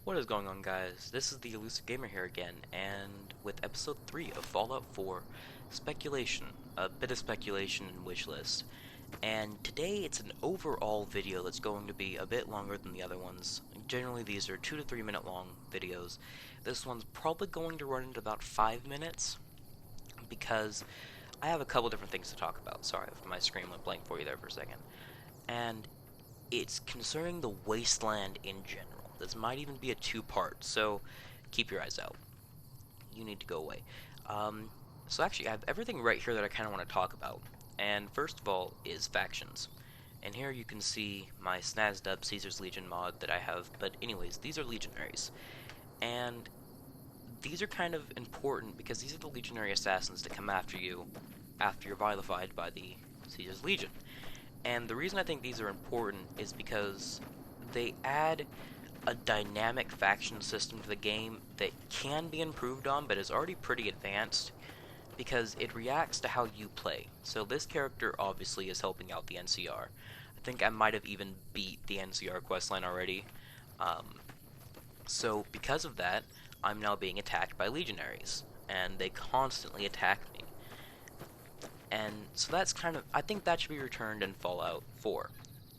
What is going on, guys? This is the Elusive Gamer here again, and with episode 3 of Fallout 4, speculation, a bit of speculation and wishlist. And today it's an overall video that's going to be a bit longer than the other ones. Generally these are 2 to 3 minute long videos. This one's probably going to run into about 5 minutes, because I have a couple different things to talk about. Sorry if my screen went blank for you there for a second. And it's concerning the wasteland in general. This might even be a two-part, so keep your eyes out. You need to go away. So actually, I have everything right here that I kind of want to talk about. And first of all is factions. And here you can see my snazzed up Caesar's Legion mod that I have. But anyways, these are legionaries. And these are kind of important because these are the legionary assassins that come after you after you're vilified by the Caesar's Legion. And the reason I think these are important is because they add a dynamic faction system to the game that can be improved on, but is already pretty advanced, because it reacts to how you play. So this character obviously is helping out the NCR. I think I might have even beat the NCR questline already. So because of that, I'm now being attacked by legionaries, and they constantly attack me. And so that's kind of, I think that should be returned in Fallout 4.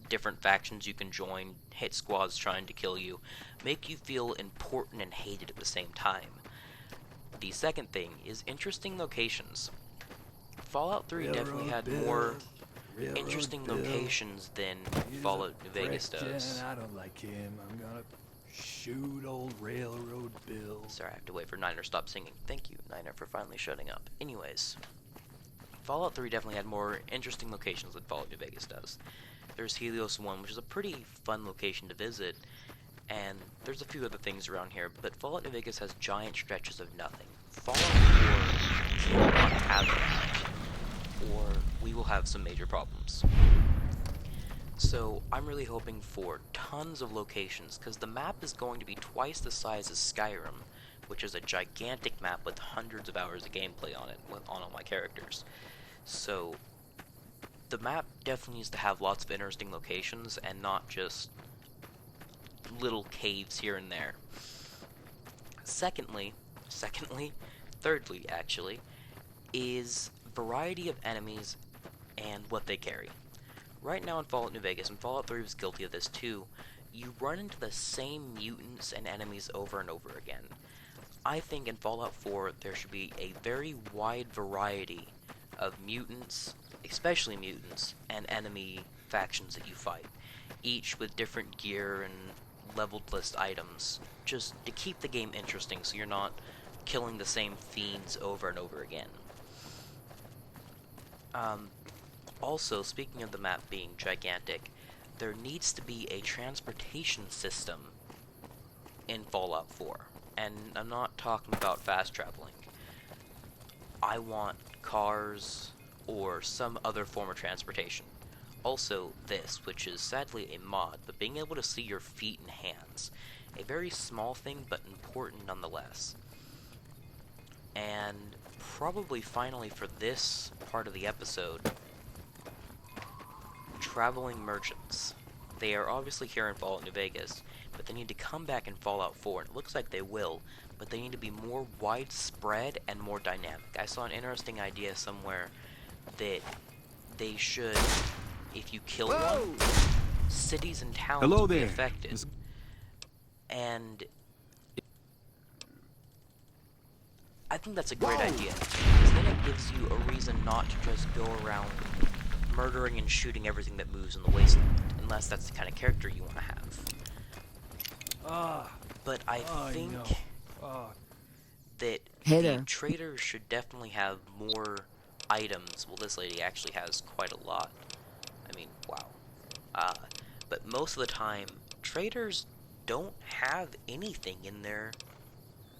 Different factions you can join, hit squads trying to kill you, make you feel important and hated at the same time. The second thing is interesting locations. Fallout 3 definitely had more interesting locations than Fallout New Vegas does. I don't like him. I'm gonna shoot old Railroad Bill. Sorry, I have to wait for Niner to stop singing. Thank you, Niner, for finally shutting up. Anyways, Fallout 3 definitely had more interesting locations than Fallout New Vegas does. There's Helios 1, which is a pretty fun location to visit, and there's a few other things around here, but Fallout New Vegas has giant stretches of nothing. Fallout 4 will not have that, or we will have some major problems. So I'm really hoping for tons of locations, because the map is going to be twice the size as Skyrim, which is a gigantic map with hundreds of hours of gameplay on it, on all my characters. So the map definitely needs to have lots of interesting locations and not just little caves here and there. Thirdly, actually, is variety of enemies and what they carry. Right now in Fallout New Vegas, and Fallout 3 was guilty of this too, you run into the same mutants and enemies over and over again. I think in Fallout 4 there should be a very wide variety of mutants, especially mutants, and enemy factions that you fight, each with different gear and leveled list items, just to keep the game interesting so you're not killing the same fiends over and over again. Also, speaking of the map being gigantic, there needs to be a transportation system in Fallout 4, and I'm not talking about fast traveling. I want cars or some other form of transportation. Also this, which is sadly a mod, but being able to see your feet and hands. A very small thing, but important nonetheless. And probably finally for this part of the episode, traveling merchants. They are obviously here in Fallout New Vegas, but they need to come back in Fallout 4, and it looks like they will, but they need to be more widespread and more dynamic. I saw an interesting idea somewhere that they should, if you kill one, cities and towns will be affected. And I think that's a great idea, because then it gives you a reason not to just go around murdering and shooting everything that moves in the wasteland, unless that's the kind of character you want to have. But I think that the traders should definitely have more items. Well, this lady actually has quite a lot. I mean, wow. But most of the time, traders don't have anything in their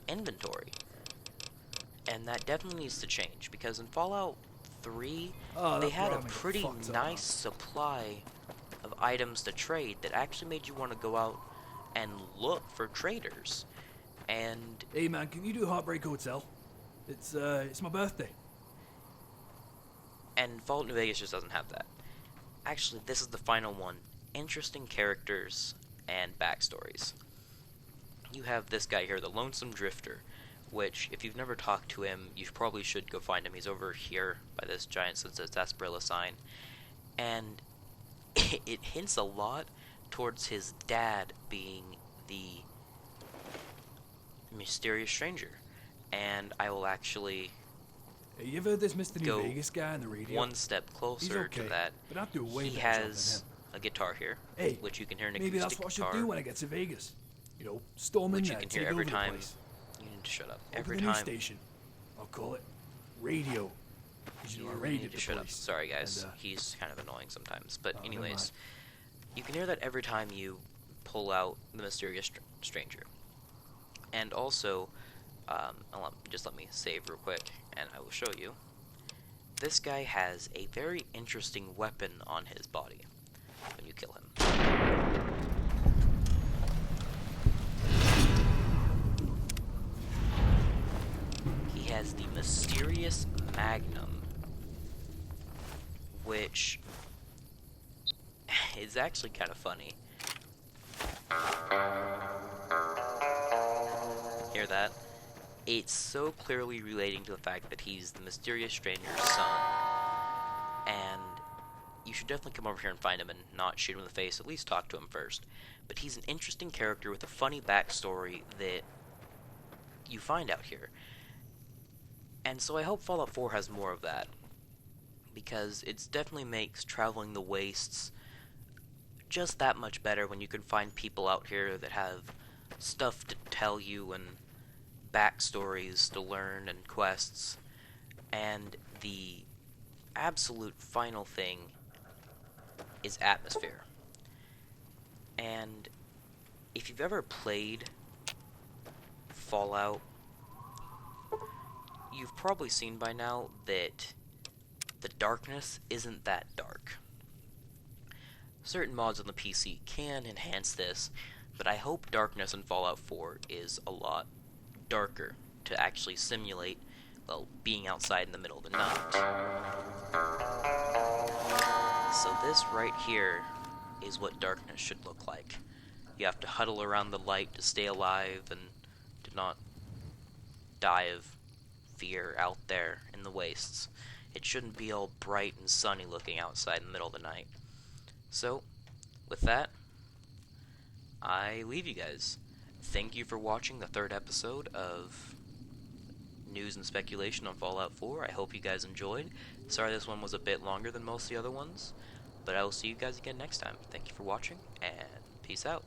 inventory. And that definitely needs to change, because in Fallout 3, they had a pretty nice supply of items to trade that actually made you want to go out and look for traders. And hey man, can you do Heartbreak Hotel? It's my birthday. And Fallout New Vegas just doesn't have that. Actually, this is the final one. Interesting characters and backstories. you have this guy here, the Lonesome Drifter, which, if you've never talked to him, you probably should go find him. He's over here by this giant sarsaparilla sign. And it hints a lot towards his dad being the mysterious stranger. And I will actually Hey, you ever heard this Mr. New go Vegas guy on the radio? one step He's closer okay, to that. but I'll do way He better job has than him. a guitar here, Hey, which you can hear an maybe that's acoustic what I guitar, should do when I get to Vegas. You know, storm in which there, you can take hear every over time. the place. You need to shut up. Open Every the news time. station. I'll call it radio. 'Cause you know I You raided need to the shut up. place. Sorry, guys. And, He's kind of annoying sometimes. But never anyways, mind. you can hear that every time you pull out the mysterious stranger. And also, just let me save real quick, and I will show you. This guy has a very interesting weapon on his body when you kill him. He has the mysterious magnum, which is actually kind of funny. Hear that? It's so clearly relating to the fact that he's the mysterious stranger's son. And you should definitely come over here and find him and not shoot him in the face, at least talk to him first. But he's an interesting character with a funny backstory that you find out here. And so I hope Fallout 4 has more of that, because it definitely makes traveling the wastes just that much better when you can find people out here that have stuff to tell you and backstories to learn and quests. And the absolute final thing is atmosphere. And if you've ever played Fallout, you've probably seen by now that the darkness isn't that dark. Certain mods on the PC can enhance this, but I hope darkness in Fallout 4 is a lot darker to actually simulate, well, being outside in the middle of the night. So this right here is what darkness should look like. You have to huddle around the light to stay alive and to not die of fear out there in the wastes. It shouldn't be all bright and sunny looking outside in the middle of the night. So, with that, I leave you guys. Thank you for watching the third episode of News and Speculation on Fallout 4. I hope you guys enjoyed. Sorry this one was a bit longer than most of the other ones, but I will see you guys again next time. Thank you for watching, and peace out.